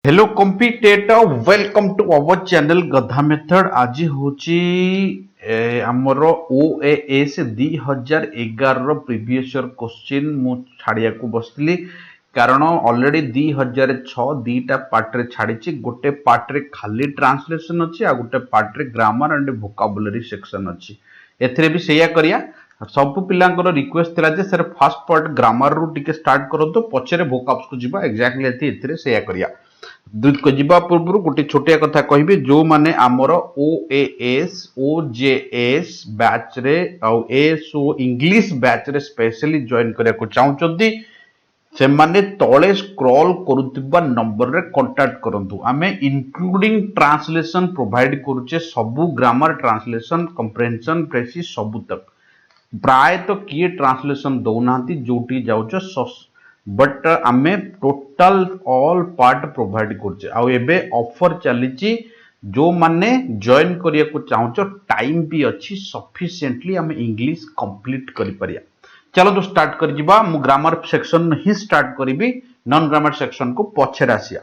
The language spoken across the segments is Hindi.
Hello competitor welcome to our channel गधा मेथड। आज होची आमर ओएएस 2011 प्रीवियस ईयर क्वेश्चन मु छाड़िया को बसली कारण ऑलरेडी 2006 दीटा पार्ट रे छाड़ी गोटे पार्ट रे खाली ट्रांसलेशन अच्छी आ गोटे पार्ट रे ग्रामर एंड वोकाबुलरी सेक्शन अच्छी। एथिरे भी सेया करिया सब पिलांकर रिक्वेस्ट थिला जे सर फर्स्ट पार्ट ग्रामर रु टिके स्टार्ट करतो पछरे वोकाब्स को जिबा एग्जैक्टली एथिरे सेया करिया। दुध को जीवा पूर्व गोटे छोटिया कथा कहबी जो माने आमर ओएएस ओजेएस बैच रे आउ एसओ इंग्लिश बैच रे स्पेशली जॉइन करिया को चाहउचंती से माने तळे स्क्रॉल करूतिबा नंबर रे कांटेक्ट करंतु। आमे इंक्लूडिंग ट्रांसलेशन प्रोवाइड करूचे सबु ग्रामर ट्रांसलेशन कंप्रेहेंशन प्रेसिस सबु तक प्राय तो किए ट्रांसलेशन दौनाती जोटी जाउछ बट आमे टोटल ऑल पार्ट प्रोवाइड करछे। आ एबे ऑफर चलीची जो माने जॉइन करिया को चाहूचो टाइम भी अच्छी सफिशिएंटली आमे इंग्लिश कंप्लीट करि परिया। चलो तो स्टार्ट कर जिबा। मु ग्रामर सेक्शन ही स्टार्ट करिबी नॉन ग्रामर सेक्शन को पछे रासिया।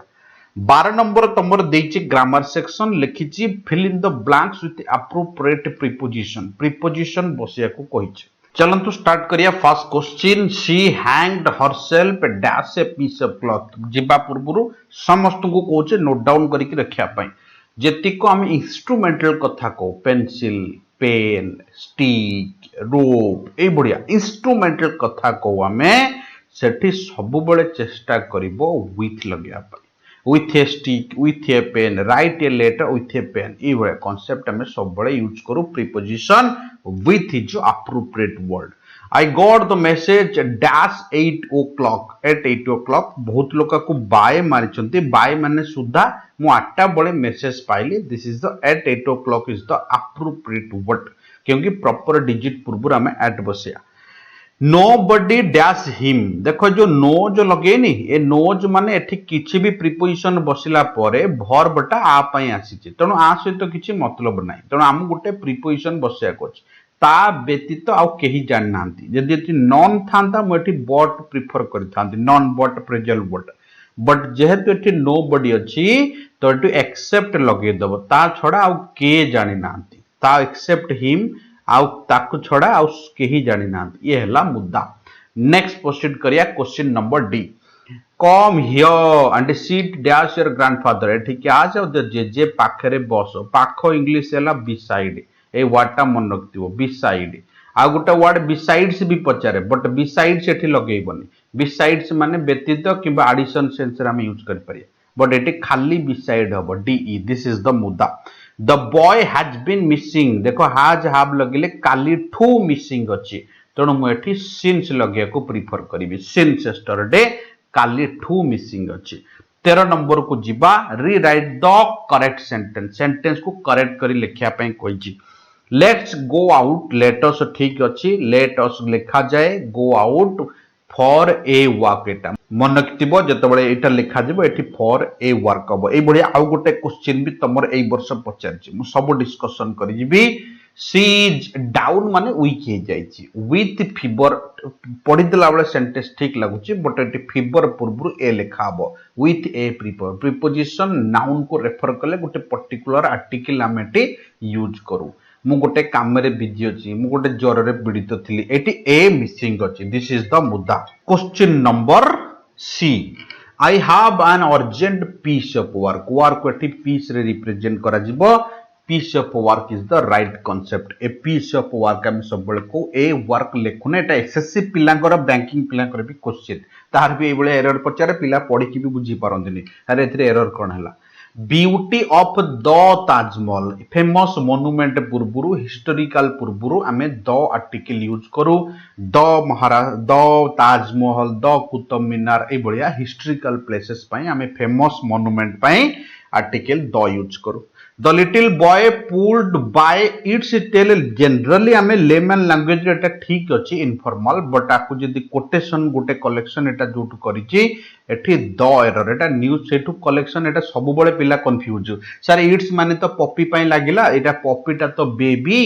12 नंबर तमर देइची ग्रामर सेक्शन लिखिची fill in the blanks with appropriate preposition बसिया को कहिची। चलंतु स्टार्ट करिया। First question she hanged herself dash a piece of cloth. जिबा पूर्वरु समस्त को कोचे नोट डाउन करके रखिया पई जेतिको हम इंस्ट्रूमेंटल कथा को पेंसिल पेन स्टिक रोप ए बढ़िया इंस्ट्रूमेंटल कथा को हमें सेठी सब बळे चेष्टा करिवो विथ लगिया पई with a stick with a pen write a letter with a pen ये बड़े कॉन्सेप्ट हमें सब बड़े यूज करो प्रीपोजिशन with is जो appropriate word। I got the message dash 8 o'clock at 8 o'clock। बहुत लोग को बाय मारी चंती बाय माने सुधा मु 8टा बड़े मैसेज पाइली this is the at 8 o'clock is the appropriate word क्योंकि प्रॉपर डिजिट पूर्व हमें at Basia. Nobody dash him। देखो जो नो जो लगे नी ए नोज माने एठी किछि भी प्रीपोजिशन बसिला परे भर्बटा आ पई आसीछि तणो आ सहित किछि मतलब नाही तणो हम गोटे प्रीपोजिशन बसिया कोछ ता व्यतीत आउ केही जान नांती जदि एठी नॉन थांता म एठी बट प्रिफर करथांती नॉन बट प्रेजल बट बट जेहेतु एठी नोबडी अछि तो एठी एक्सेप्ट लगे दबो ता छडा आउ के जानि नांती ता एक्सेप्ट हिम आउ ताकु छडा आउ केही जानि नांती ये हला मुद्दा। नेक्स्ट प्रोसीड करिया question number D come here and seat dash your grandfather. एठी क्या जाओ जे पाखरे बसो पाख इंग्लिश हला बिसाइड ए वर्डटा मन रखतिबो बिसाइड आ गोटे वर्ड बिसाइड्स भी पचारे बट बिसाइड्स एठी लगेइबनी बिसाइड्स माने व्यतीत किबा एडिशन सेंस रे हम यूज कर परिया बट एठी खाली बिसाइड हबो डी दिस इज द मुद्दा। The boy has been missing देखो हैज हैव लगिले काली ठू मिसिंग अछि तणो मु एठी सिंस लगिया को प्रिफर करिवि सिंस यस्टरडे काली ठू मिसिंग अछि। 13 नंबर को जिबा रीराइट द करेक्ट सेंटेंस को करेक्ट करी लिखिया पई कहिछि। Let's go out let us ठीक अछि लेट अस लिखा जाए go out for a work एटा मन रखिबो जतबळे एटा लिखा जिवो एठी फॉर ए वर्क हबो ए बढिया। आउ गोटे क्वेश्चन भी तमर एई वर्ष पचारछि मु सब डिस्कशन करि जिवि सी इज डाउन माने वीक हे जाईछि विथ फीवर पढि देला बळे सेंटेंस ठीक लागुछि बट एठी फीवर पूर्वरु ए लिखा हबो विथ ए प्रीपोजिशन नाउन को रेफर करले गोटे पर्टिकुलर आर्टिकल हम एठी यूज करू। मु गोटे काम रे बिजी अछि मु गोटे ज्वर रे पीड़ित थिली एठी ए मिसिंग अछि दिस इज द मुद्दा। Question number C I have an urgent piece of work work एठी पीस रे रिप्रेजेंट करा जिवो piece of work is the right concept a piece of work हम सब बेले को ए वर्क लेखुने एटा एसएससी पिलांकर बैंकिंग पिलांकर भी क्वेश्चन तार भी ए बेले एरर पचारे पिला पढि कि भी बुझी पारंदिनी अरे एथरे एरर कोन हला। Beauty of the Taj Mahal famous monument पूर्वरु हिस्टोरिकल पूर्वरु आमे द आर्टिकल यूज करू द महाराज द ताजमहल द कुतुब मीनार ए बढ़िया हिस्टोरिकल प्लेसेस पई आमे फेमस मोनुमेंट पई आर्टिकल द यूज करू। The little boy pulled by its tail generally आमे लेमन लैंग्वेज एटा ठीक अछि इनफॉर्मल बट आकु जदी कोटेशन गोटे कलेक्शन एटा जोट करिछि एठी the error Etah news सेटू collection एटा सब बळे पिला कंफ्यूज सर इट्स माने तो पपी पई लागिला एटा पपीटा तो बेबी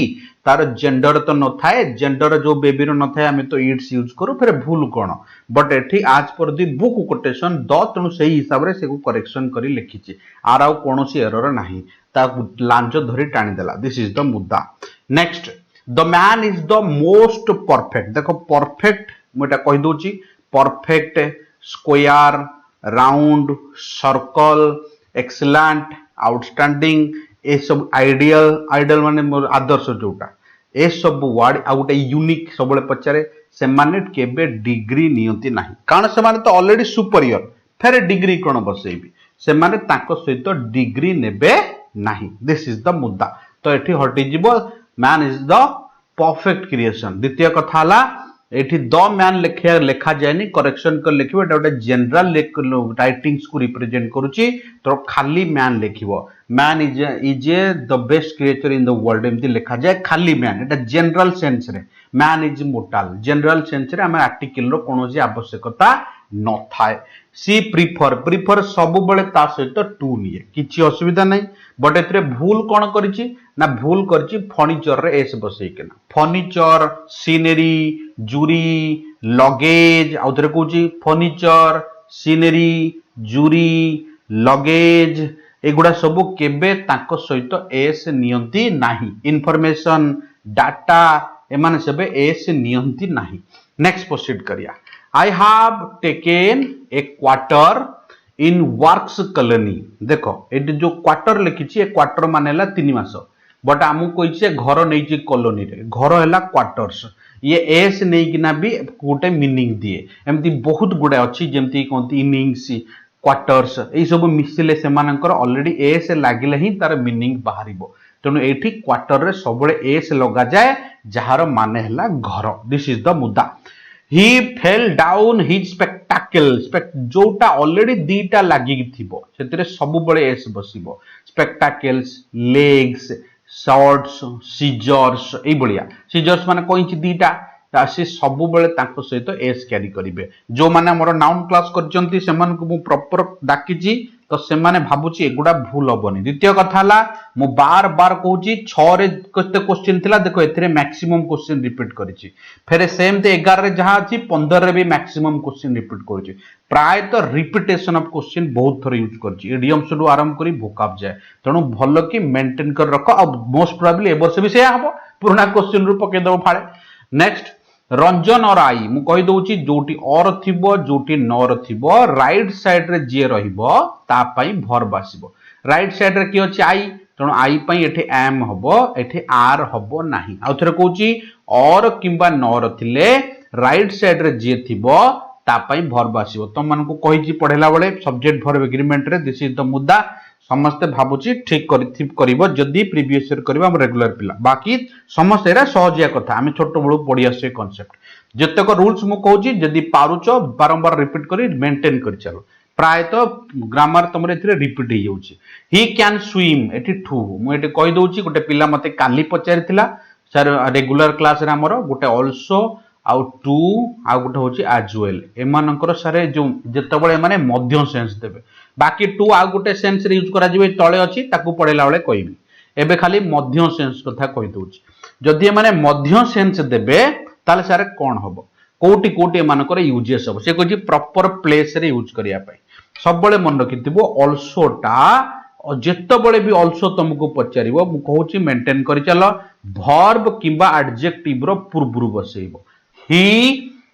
तार जेंडर तो न थाए जेंडर जो बेबी रो न थाए आमे तो इट्स यूज करू फिर भूल कोन बट एठी आज पर दी बुक कोटेशन द तेणु से हिसाब रे से को करेक्शन करी लिखिछि आर आउ कोनोसी एरर नाही ता लांचो धरी टाणी देला दिस इज द मुद्दा next the man is the most perfect देखो परफेक्ट मुटा कहि दोची perfect square round circle excellent outstanding ए सब आइडियल माने आदर्श जोटा ए सब वर्ड आ गोटे यूनिक सब पचारे से माने केबे डिग्री नियंती नाही कारण से माने तो ऑलरेडी सुपरियर फेर डिग्री कोन बसेबी से माने ताको सहित डिग्री नेबे नाही दिस इज द मुद्दा तो एठी हटि जीवो man is the perfect creation द्वितीय कथा हला एठी द मैन लेखा जायनी करेक्शन कर लिखिबो एटा गोटे जनरल राइटिंग्स को रिप्रेजेंट करूची तो खाली मैन लिखिबो man is a the best creature in the world एमती लिखा जाए खाली मैन एटा जनरल सेंस रे man is mortal general sense रे हम आर्टिकल रो कोनोसी आवश्यकता न थाए सी प्रिफर सब बेले ता सहित टू निये किछि असुविधा नै बट एतरे भूल कोन करिछि ना भूल करिछि फर्नीचर रे एस बसै केना फर्नीचर सीनरी जूरी लगेज आउथरे कहूछि फर्नीचर सीनरी जूरी लगेज एगुडा सब केबे ताको सहित एस नियंती नाही इन्फॉर्मेशन डाटा एमाने सबे एस नियंती नाही नेक्स्ट प्रोसीड करिया I have taken a quarter in works colony देखो एटी जो क्वार्टर लिखिछि ए क्वार्टर मानेला 3 मास बट आमु कहिछि घर नैछि कॉलोनी रे घर हैला क्वार्टर्स ये एस नै किना भी गोटे मीनिंग दिए एमती बहुत गुडा अछि जेमती कोंती इनिंग्स क्वार्टर्स ए सब मिसिले से मानकर ऑलरेडी एस लागिले ही तार मीनिंग बाहरिबो तेनु एठी क्वार्टर रे सबले एस लगा जाए जहार माने हैला घर दिस इज द मुद्दा he fell down his spectacles जोटा ऑलरेडी दीटा लागी थिबो सेतरे सब बळे एस बसिबो spectacles legs shorts scissors ए बळिया scissors माने कोइछि दीटा तासी सब बळे ताको सहित एस कैरी करिवे जो माने हमर नाउन क्लास करचंती सेमान को मु प्रॉपर डाकिछि तो से माने भाबुछि एगुडा भूल होबनी द्वितीय कथा हला मु बार बार कहूछि 6 रे कते क्वेश्चन थिला देखो एथिरे मैक्सिमम क्वेश्चन रिपीट करिछि फेरे सेम ते 11 रे जहा अछि 15 रे भी मैक्सिमम क्वेश्चन रिपीट करिछि प्राय तो रिपीटेशन ऑफ क्वेश्चन बहुत थोर यूज करछि इडियम सुडु आरंभ करी भोकाब जाय तणु भलो कि मेंटेन कर रखो अब मोस्ट प्रोबेबली एबर से भी से हबो पुराना क्वेश्चन रु पके दबो फाळे नेक्स्ट रंजन और आई मु कहि दोछि जोटी और थिबो जोटी नर थिबो राइट साइड रे जे रहिबो ता पई भर्ब आसीबो राइट साइड रे की अछि आई तणो आई पई एठी एम हबो एठी आर हबो नाही आ थरे कहूछि और किबा नर थिले राइट साइड रे जे थिबो ता पई भर्ब आसीबो तम मन को कहिछि पढेला बेले सब्जेक्ट वर्ब एग्रीमेंट रे दिस इज द मुद्दा समस्ते भाबुची ठीक करिबो जदी प्रीवियस ईयर करबा हम रेगुलर पिला बाकी समस्त एरा सहजिया कथा हम छोटो बळू पढि आसे कांसेप्ट जतेक रूल्स मु कहूची जदी पारुचो बारंबार रिपीट करी मेंटेन करि चलो प्राय तो ग्रामर तमरे एथिरे रिपीट हे जाउची ही कैन स्विम एठी ठू मु एठी कहि दोउची गोटे पिला मते काली पचारिथिला सर रेगुलर क्लास रे हमरो गोटे आल्सो आउ टू आ गोटे होची एज वेल एमानकर सारे जो जतबळे माने मध्य सेंस देबे बाकी टू आ गोटे सेंस रे यूज करा जिवे तळे अछि ताकू पढेला बेले कहबी एबे खाली मध्य सेंस कथा कहि दोउची जदी माने मध्य सेंस देबे ताले सारे कोन हबो कोटी कोटी एमानकर यूजेस हबो से कहछि प्रॉपर प्लेस रे यूज करिया पई सब बेले मन रखिथिबो आल्सो टा जेतबळे भी आल्सो तुमको पचारिबो मु कहूची मेंटेन करि चलो वर्ब किबा एडजेक्टिव रो पूर्वरु बसेइबो ही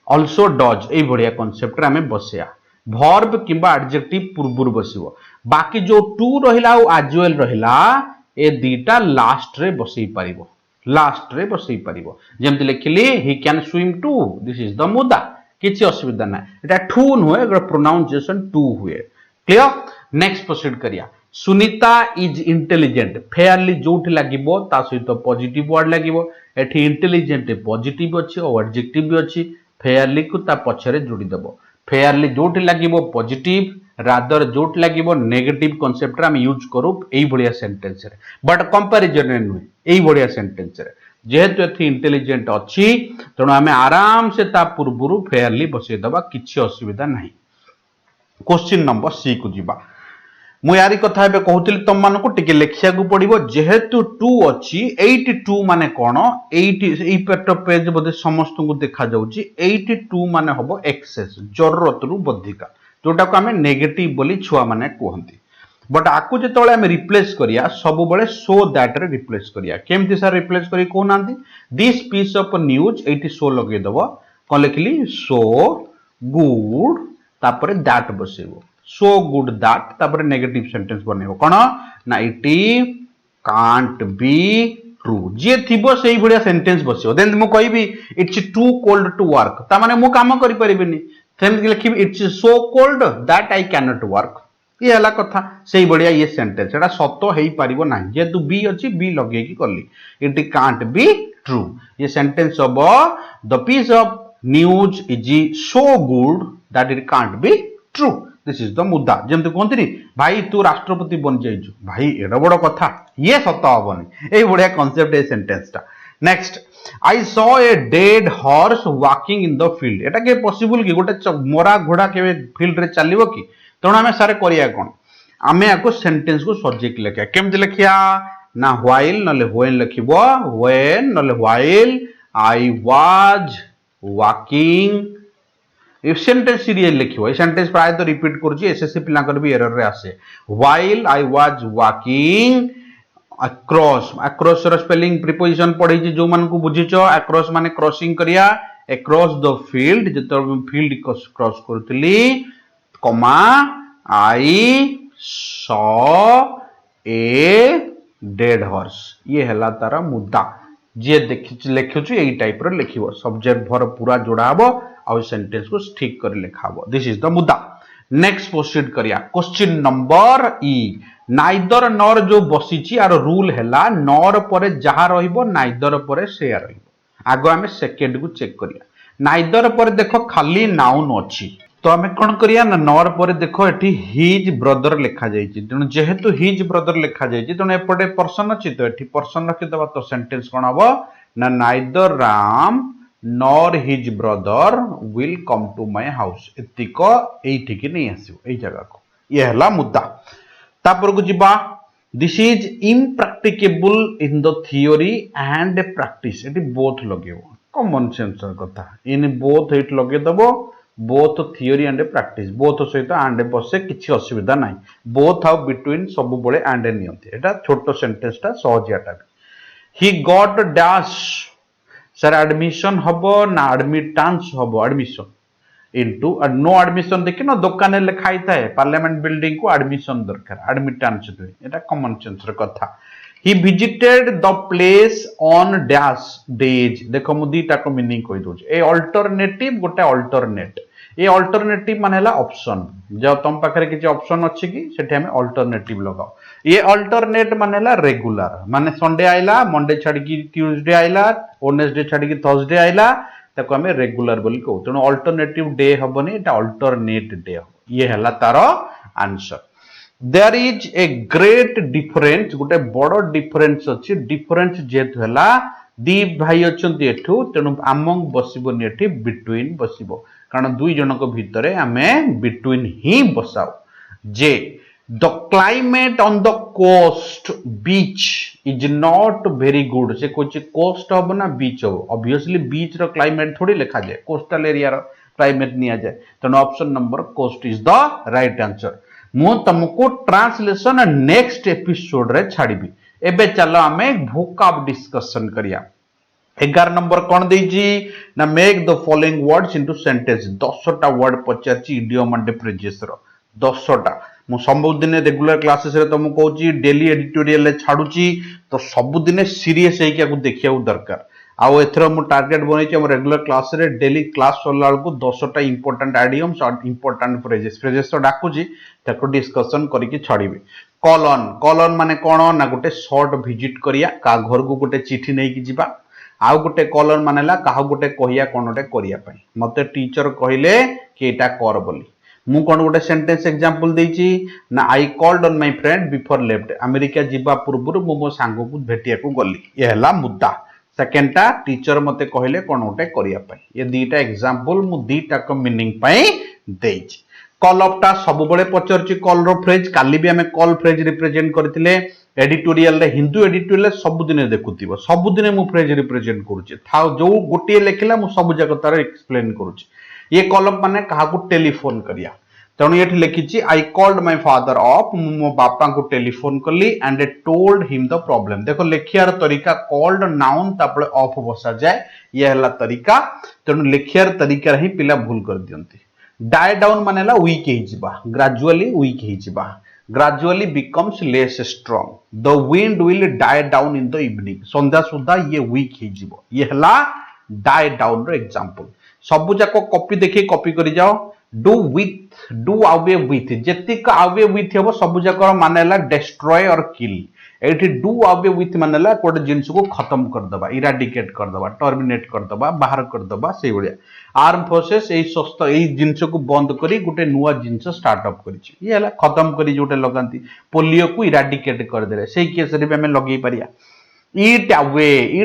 आल्सो डज ए बढ़िया कांसेप्ट रे हमें बसेया वर्ब किबा एडजेक्टिव पूर्वरु बसिबो बाकी जो टू रहिला ओ एज वेल रहिला ए दीटा लास्ट रे बसई परिबो लास्ट रे बसई परिबो जेमति लिखिली he can swim too this is the मुद्दा किछि असुविधा ना एटा टू नहुए एगो प्रोनाउंसिएशन टू हुए क्लियर नेक्स्ट प्रोसीड करिया सुनीता इज इंटेलिजेंट फेयरली जोठी लागिबो ता सहित पॉजिटिव वर्ड लागिबो एठी इंटेलिजेंट पॉजिटिव अछि और एडजेक्टिव भी अछि फेयरली को ता पछरे जोड़ी देबो फेयरली जोठी लागिबो पॉजिटिव रादर जोट लागिबो नेगेटिव कांसेप्ट रे हम यूज करू एई बढ़िया सेंटेंस रे बट कंपैरिजन रे नुय एई बढ़िया सेंटेंस रे जेहेतु एथि इंटेलिजेंट अछि तणो हमें आराम से ता पूर्वरु फेयरली बसे दबा किछि असुविधा नाही क्वेश्चन नंबर सी को जिबा मु यारी कथा एबे कहूतिली तुम मानको टिके लेखिया को पड़िबो जेहेतु 2 अछि 82 माने कोन 80 एई पेज बोधे समस्त को देखा जाउची 82 माने हबो एक्सेस जरूरत रु बधिका जोटा को हमें नेगेटिव बोली छुआ माने कहंती बट आकु जेतोले हमें रिप्लेस करिया सब बळे सो दैट रे रिप्लेस करिया केमति सर रिप्लेस करी को नांती दिस पीस ऑफ न्यूज एटी सो लगे दबो कोन लिखली सो गुड तापरे दैट बसेबो so good that तापर नेगेटिव सेंटेंस बनेबो कोन ना इट कांट बी ट्रू जे थिबो सेही बढिया सेंटेंस बसियो देन मु कहबी it's too cold to work ता माने मु काम करि परिबिनी सेम लिखिबी it's so cold that I can not work ये हला कथा सेही बढिया ये सेंटेंस एटा सत्य हेई परिबो ना जेतु बी अछि बी लगे की करली इट कांट बी ट्रू ये सेंटेंस अब the piece of news is so good that it can't be true this is the मुद्दा जेमते कहंती भाई तू राष्ट्रपति बन जाइछु भाई एडा बड़ कथा ये सत हबनी ए बढ़िया कांसेप्ट ए सेंटेंस टा next I saw a dead horse walking in the field एटा के पॉसिबल की गोटे मरा घोड़ा के फील्ड रे चलिबो की तण हमें सारे करिया कोन हमें आको सेंटेंस को सब्जेक्ट लिखिया केमते लिखिया ना व्हाइल नले व्हेन लिखिबो व्हेन नले while I was walking if sentence serial लिखिबो ए सेंटेंस प्राय तो रिपीट करछि एसएससी पिलाकर भी एरर रे आसे while I was walking across across रो स्पेलिंग प्रीपोजिशन पढै छी जो मन को बुझिचो अक्रॉस माने क्रॉसिंग करिया अक्रॉस द फील्ड जतो फील्ड क्रॉस करतली comma I saw a dead horse ये हला तारा मुद्दा जे लिखुछु एई टाइप रो लिखिबो सब्जेक्ट भर पूरा जोड़ा हबो आ सेंटेंस को ठीक कर लिखा हबो दिस इज द मुद्दा नेक्स्ट प्रोसीड करिया क्वेश्चन नंबर ई नाइदर नॉर जो बसिची आरो रूल हैला नॉर परे जहा रहिबो नाइदर परे से रहिबो आगो हमें सेकंड को चेक करिया नाइदर परे देखो खाली नाउन अछि तो हमें कोन करिया ना नॉर परे देखो एठी हिज ब्रदर लिखा जायछि तण जेहेतु हिज ब्रदर लिखा जायछि तण एपटे पर्सन अछि तो एठी पर्सन रखि दबा तो सेंटेंस कोन हबो ना neither Ram nor his brother will come to my house एतिको एठी कि नहीं आसीबो एई जगह को ये हला मुद्दा तापर को जिबा this is impracticable in the theory and practice एटी बोथ लगेबो कॉमन सेंस कथा इन बोथ एट लगे दबो both theory and practice both सहित एंड बसे किछि असुविधा नाही बोथ हाउ बिटवीन सब बळे एंड नियंती एटा छोटो सेंटेंस टा सहजियाटा he got dash sir admission हबो ना एडमिटेंस हबो एडमिशन इनटू नो एडमिशन देखि न दुकान ले खाई थाए पार्लियामेंट बिल्डिंग को एडमिशन दरकार एडमिटेंस दे एटा कॉमन सेंस र कथा he visited the place on dash days देखो मु दीटा को मीनिंग कहि दोछ ए अल्टरनेटिव गोटे अल्टरनेट ए अल्टरनेटिव माने हला ऑप्शन जब तुम पाखरे किछि ऑप्शन अछि कि सेठी हमें अल्टरनेटिव लगाओ ये अल्टरनेट माने हला रेगुलर माने संडे आइला मंडे छाडी की ट्यूसडे आइला वेडनेसडे छाडी की थर्सडे आइला ताको हमें रेगुलर बोली कहू तेणु अल्टरनेटिव डे हबनी एटा अल्टरनेट डे ये हला तारो answer there is a great difference गोटे बड़ डिफरेंस अछि डिफरेंस जेत हला दी भाई अछंती एठू तेणु आमंग बसिबोनी एठी बिटवीन बसिबो कारण दुई जनक भितरे हमें बिटवीन ही बसाओ जे the climate on the coast beach is not very good से कुछ कोस्ट हब ना बीच हब ऑब्वियसली बीच रो क्लाइमेट थोड़ी लिखा जाए कोस्टल एरिया रो क्लाइमेट निया जाए तेणु option number cost is the right answer मु तुमको ट्रांसलेशन नेक्स्ट एपिसोड रे छाड़ीबी एबे चलो हमें वोकाब डिस्कशन करिया 11 नंबर कौन देजी ना make the following words into sentence 10टा वर्ड पचाची इडियम एंड फ्रेजेस रो 10टा मु सबुदिने रेगुलर क्लासेस रे तुमको कहूची डेली एडिटोरियल रे छाडुची तो सबुदिने सीरियस हे कि देखिया दरकार आउ एथरो मु टारगेट बनेची हम रेगुलर क्लास रे डेली क्लास चलला को 10टा इंपोर्टेंट आइडियम्स और इंपोर्टेंट फ्रेजेस तो डाकुची ताको डिस्कशन करिकि छाडीबे कॉलन कॉलन माने कोन ना गोटे शॉर्ट विजिट करिया का घर को गोटे चिठी नै कि जिबा आउ गोटे कॉलन मानेला काहा गोटे कहिया कोनोटे करिया पई मते टीचर कहिले कि एटा कर बोली मु कोन गोटे सेंटेंस एग्जांपल देची ना I called on my friend before left America जिबा पूर्व मु मो सांगो को भेटिया को गली ये हला मुद्दा सेकेंडटा टीचर मते कहिले कोन गोटे करिया पई ये दीटा एग्जांपल मु दीटा को मीनिंग पई देची कल अपटा सब बड़े पचार कल रो फ्रेज काली भी आम कल फ्रेज रिप्रेजेंट करते एडिटोरियल रे हिंदू एडिटोरियल सबुदिन देखुव सबुदिन मु फ्रेज रिप्रेजेंट करुचे जो गोटे लिखला मु सब जगह तार एक्सप्लेन करुचे ये कलम माने काहाकू टेलीफोन करिया तेणु ये लिखी I called my father up मो बापा को टेलीफोन कली and told him the problem देखो लिखियार तरीका कॉल्ड नाउन तापले ऑफ बसा जाए ये हला तरीका तेणु लिखियार तरीका ही पिला भूल कर दियंती डाई डाउन मानेला वीक हेजिबा ग्रेजुअली वीक हेजिबा gradually becomes less strong the wind will die down in the evening संध्या सुधा ये वीक हेजिबो ये हला डाई डाउन रो एग्जांपल सबु जाको कॉपी देखि कॉपी करि जाओ do with do away with जेतिक अवे विथ हेबो सबु जाको मानेला डिस्ट्रॉय और किल एठी डू अवे विथ मानेला कोड जिंस को खत्म कर दबा इराडिकेट कर दबा टर्मिनेट कर दबा बाहर कर दबा से बलिया आर्म फोर्सेस एई सस्त एई जिंस को बंद करी गुटे नुवा जिंस स्टार्ट अप करिछि ये हला खत्म करी जोटे लगांती पोलियो को इराडिकेट कर देले सेई केस रे भी हमें लगेई परिया ईट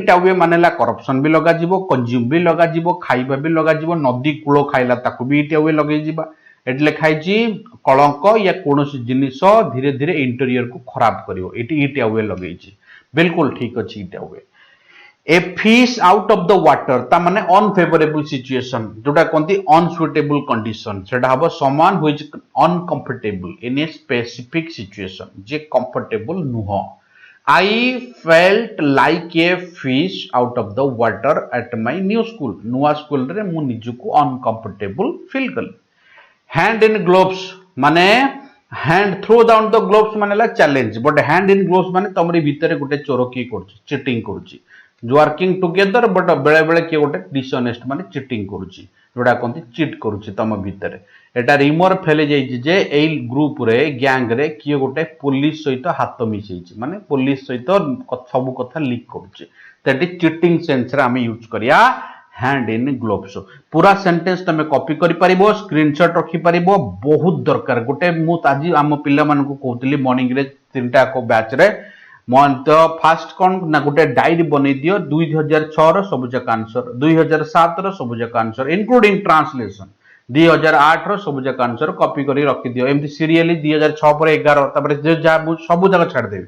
अवे मानेला करप्शन भी लगा जीवो कंज्यूम भी लगा जीवो खाइबा भी लगा जीवो नदी कूलो खाइला ताकू भी ईट अवे लगे जीवा एट लिखाई कलंक या कौन जिनिस धीरे धीरे इंटेरियर को खराब करिवो एटी ईट अवे लगे बिल्कुल ठीक अच्छी eat away a fish out of the water ता माने अनफेवरेबल सिचुएशन जोटा कहती अनसुइटेबल कंडीशन सेटा हबो समान who is uncomfortable in a specific situation जे कंफर्टेबल नुह I felt like a fish out of the water at my new school. नुआ स्कूल रे मु निजुको अनकंफर्टेबल फील कल हैंड इन ग्लोव्स माने hand throw down the gloves मानेला challenge but hand in gloves माने तमरी भीतर गोटे चोर की करछि चीटिंग करछि वर्किंग टुगेदर बट बेले बेले के गोटे डिसऑनेस्ट माने चीटिंग करछि जोडा कोंती चीट करछि तम भीतर एटा रिमोर फेले जाइछि जे एई ग्रुप रे गैंग रे कियो गोटे पुलिस सहित हाथ मिसैछि माने पुलिस सहित सब कथा लीक करछि तेटी चीटिंग सेंस रे हम यूज करिया हैंड इन ग्लोव्स पूरा सेंटेंस तमे कॉपी करि परिबो स्क्रीनशॉट रखि परिबो बहुत दरकार गोटे मु ताजी हम पिल्ला मानन को कहतली मॉर्निंग रे तीनटा को बैच रे मन तो फास्ट कौन ना गोटे डायरी बनै दियो 2006 रो सब जक आंसर 2007 रो सब जक आंसर इंक्लूडिंग ट्रांसलेशन 2008 रो सब जक आंसर कॉपी करी रखि दियो एमती सीरियली 2006 पर 11 तबरे जे जा सब जक छाड़ देबी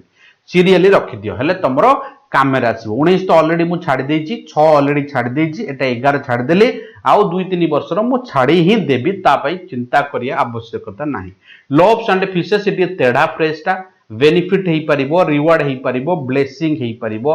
सीरियली रखि दियो हेले तमरो कामेरा आसीबो 19 तो ऑलरेडी मु छाड़ी देछि 6 ऑलरेडी छाड़ी देछि एटा 11 छाड़ देली आउ 2-3 वर्ष रो मु छाड़ी ही देबी ता पई चिंता करिया आवश्यकता नाही लोव्स एंड फिशेस इट तेढ़ा फ्रेजटा बेनिफिट हेई परिबो रिवार्ड हेई परिबो ब्लेसिंग हेई परिबो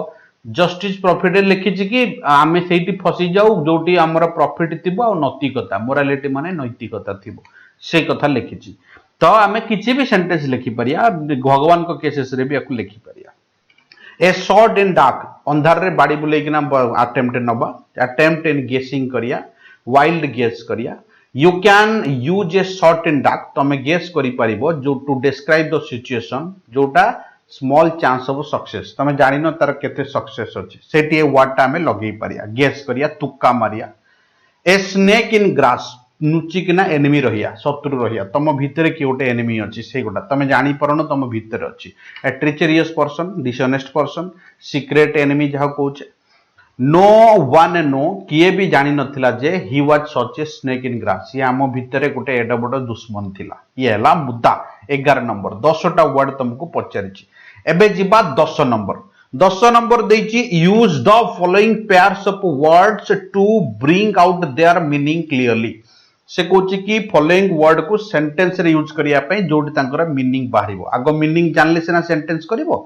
जस्टिस प्रॉफिट लिखि कि आमे सेठी फसी जाऊ जोटी हमर प्रॉफिट थिबो आ नैतिकता मोरालिटी माने नैतिकता थिबो से कथा लिखि तो आमे किछि भी सेंटेंस लिखि परिया भगवान को केसेस रे भी याकू लिखि परिया ए शॉर्ट इन डार्क अंधार रे बाड़ी बुलै किना अटेम्प्ट नबा अटेम्प्ट इन गेसिंग करिया वाइल्ड गेस करिया You can use a short in dark तमे गेस करि परिबो जो टू डिस्क्राइब द सिचुएशन जोटा स्मॉल चांस ऑफ सक्सेस तमे जानि न तार केते सक्सेस अछि सेठी ए वर्ड ता हमें लगेई परिया गेस करिया तुक्का मारिया ए स्नेक इन ग्रास नुची किना एनिमी रहिया शत्रु रहिया तम भीतर कि गोटे एनिमी अछि से गोटा तमे जानि परनो तम भीतर अछि a treacherous person dishonest person secret enemy जहा कहूचे नो वन नो किए भी जानी नथिला जे he was such a snake in grass ये आम भितर गोटे एडा बड़ दुश्मन थिला ये हला मुद्दा 11 नंबर 10टा वर्ड तुमको पचारिछि एबे जिबा 10 नंबर देछि use the following pairs of words to bring out their meaning clearly से कहछि कि फॉलोइंग वर्ड को सेंटेंस रे यूज करिया पई जोटी तांकर मीनिंग बाहरिबो आगो मीनिंग जानले सेना सेंटेंस करिवो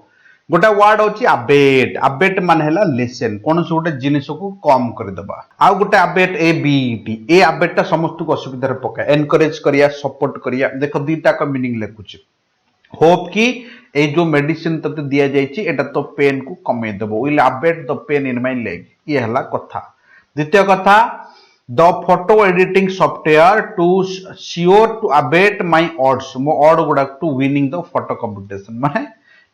गोटा वर्ड होची अबेट अबेट मान हैला लेसन कोन से गोटे जिनिस को कम कर देबा आ गोटे abate A B T A abate समस्त को असुविधा रे पका एनकरेज करिया सपोर्ट करिया देखो दीटा का मीनिंग लेखुची होप की ए जो मेडिसिन तते दिया जायछि एटा तो पेन को कमे देबो will abate the pain in my leg ये हला कथा द्वितीय कथा the photo editing software to sure to abate my odds मो ऑड गुडा to winning the photo competition माने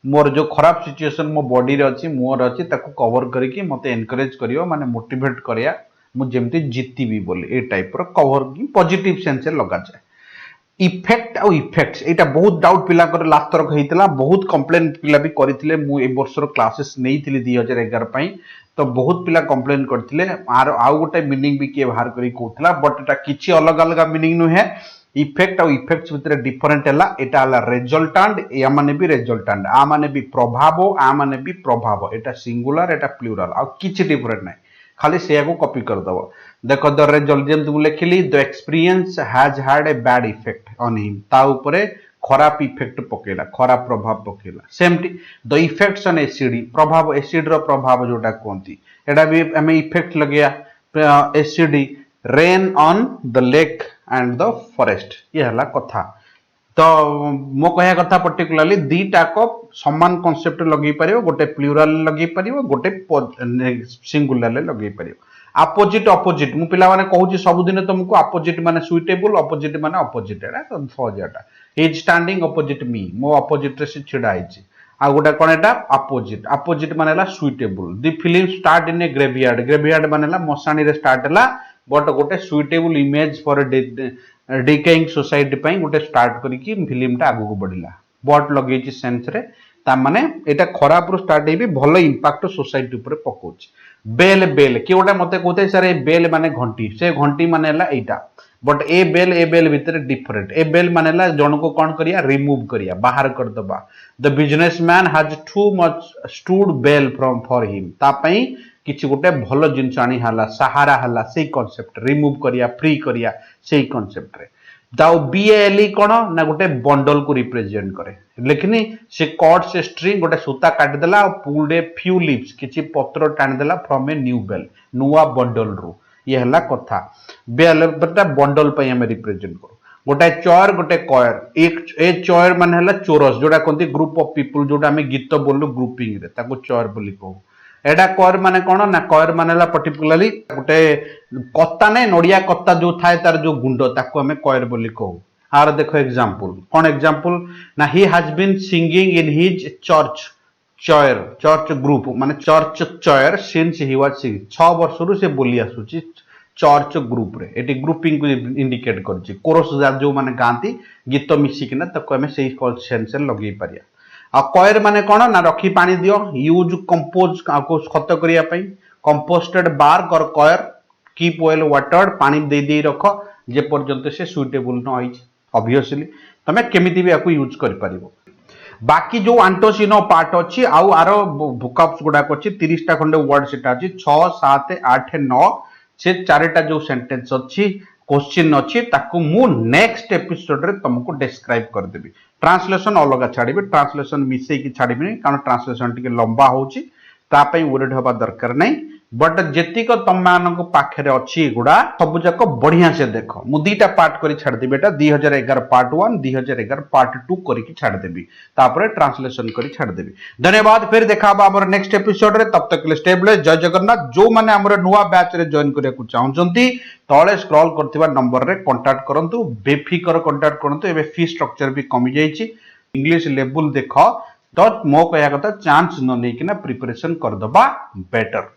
मोर जो खराब सिचुएशन मो बॉडी रे अछि मोर अछि ताको कवर करिकि मते एनकरेज करियो माने मोटिवेट करिया मु जेमति जीतीबी बोली ए टाइप रो कवर की पॉजिटिव सेंस रे लगा जाय इफेक्ट और इफेक्ट्स एटा बहुत डाउट पिला कर लास्ट तरक हेतिला बहुत कंप्लेन पिला भी करिथिले मु ए वर्ष रो क्लासेस नेइथिली 2011 पई तो बहुत पिला कंप्लेन करथिले आर आउ गोटे मीनिंग भी के बाहर करी कहतला बट एटा किछि अलग अलग मीनिंग नु है इफेक्ट और इफेक्ट्स भितर डिफरेंट है एटा हला रिजल्टेंट या माने भी रिजल्टेंट आ माने भी प्रभाव आ माने भी प्रभाव एटा सिंगुलर एटा प्लूरल आ किछि डिफरेंट नै खाली से को कॉपी कर दबो देखो द रिजल्ट जेम तु लिखली the experience has had a bad effect on him ता ऊपर खराब इफेक्ट पकेला खराब प्रभाव पकेला सेमटी द इफेक्ट्स ऑन एसिड प्रभाव एसिड रो प्रभाव जोटा कोंती एटा भी हमें इफेक्ट लगेया acid rain on the lake and the forest ये हला कथा तो मो कहया कथा पर्टिकुलरली दीटा को समान कांसेप्ट लगे परियो गोटे प्लूरल लगे परियो गोटे सिंगुलर लगे परियो अपोजिट अपोजिट मु पिला माने कहूची सब दिन तुमको अपोजिट माने सुइटेबल अपोजिट माने अपोजिट एटा तो सहजटा इज स्टैंडिंग अपोजिट मी मो अपोजिट रे से छिडा आइची आ गोटा कोन एटा अपोजिट अपोजिट माने ला suitable the film start in a graveyard माने ला मसानी रे स्टार्ट हला बट गोटे suitable image for decaying society पई गोटे स्टार्ट करिकी फिल्म टा आगु को बढ़िला बट लगेची सेंस रे ता माने एटा खराब रो स्टार्ट हेबी भलो इंपैक्ट सोसाइटी ऊपर पकोच बेल बेल कि गोटा मते कहते सर ए बेल माने घंटी से घंटी माने ला एटा बट ए बेल भीतर डिफरेंट ए बेल माने ला जण को कोन करिया रिमूव करिया बाहर कर दबा the businessman has too much stood bell from for him ता पई किछि गोटे भलो जिंस आनी हला सहारा हला सेही कांसेप्ट रिमूव करिया फ्री करिया सेही कांसेप्ट रे दाउ बीएलई कोन ना गोटे बंडल को रिप्रेजेंट करे लेकिन से कॉर्ड से स्ट्रिंग गोटे सूता काट देला और पुल्ड ए फ्यू लीव्स किछि पत्र टाण देला फ्रॉम ए न्यू बेल नुवा बंडल रो ये हला कथा बेल बटा बंडल पई हम रिप्रेजेंट करू गोटे चॉयर गोटे कॉयर एक ए चॉयर माने हला चोरस जोडा कोंती ग्रुप ऑफ पीपल जोडा हमें गीत बोलू ग्रुपिंग रे ताको चॉयर बोली कहू एडा कॉयर माने कोन ना कॉयर माने ला पर्टिकुलरली गोटे कत्ता ने नडिया कत्ता जो थाए तार जो गुंडो ताको हमें कॉयर बोली कहू आर देखो एग्जांपल कोन एग्जांपल ना he has been singing in his church choir church group माने church choir since he was sing 6 वर्ष रु से बोली आसुची चर्च ग्रुप रे एटी ग्रुपिंग को इंडिकेट करची कोरस जो माने गांती गीत मिसी किना ताको हमें सेही सेंस लगे परिया आ कॉयर माने कोन ना रखी पानी दियो यूज कंपोज को खत करिया पई कंपोस्टेड बार्क और कॉयर कीप वेल वाटर्ड पानी दे दे रख जे पर्यंत से सुइटेबल न होई ऑब्वियसली तमे केमिति भी आकु यूज कर परिबो बाकी जो आंटोसिनो पार्ट अछि आउ आरो वोकैब्स गुडा अछि 30 टा खंडे वर्ड सेटा अछि 6 7 8 9 से चारटा जो सेंटेंस अछि क्वेश्चन अछि ताकू मु नेक्स्ट एपिसोड रे तुमको डिस्क्राइब कर देबी ट्रांसलेशन अलग छाड़बी ट्रांसलेशन मिसई की छाड़बी कारण ट्रांसलेशन टिके लंबा होची ता पई वरीड होबा दरकार नै बट जेतिक तुम मानक पाखरे अछि गुडा सब जक बढ़िया से देखो मु दीटा पार्ट करी छाड़ देबी बेटा 2011 पार्ट 1 2011 पार्ट 2 करी की छाड़ देबी तापरे ट्रांसलेशन करी छाड़ देबी धन्यवाद फिर देखाबा हमर नेक्स्ट एपिसोड रे तब तक के लिए स्टेबल जय जगन्नाथ जो माने हमर नुवा बैच रे जॉइन करिया को चाहउचंती तळे स्क्रॉल करथिबा नंबर रे कांटेक्ट करंतु बेफिकर कांटेक्ट करंतु एबे फी स्ट्रक्चर भी कमी जाईची इंग्लिश लेवल देखो तो मो कहया कथा चांस न नै कि ना प्रिपरेशन कर दबा बेटर।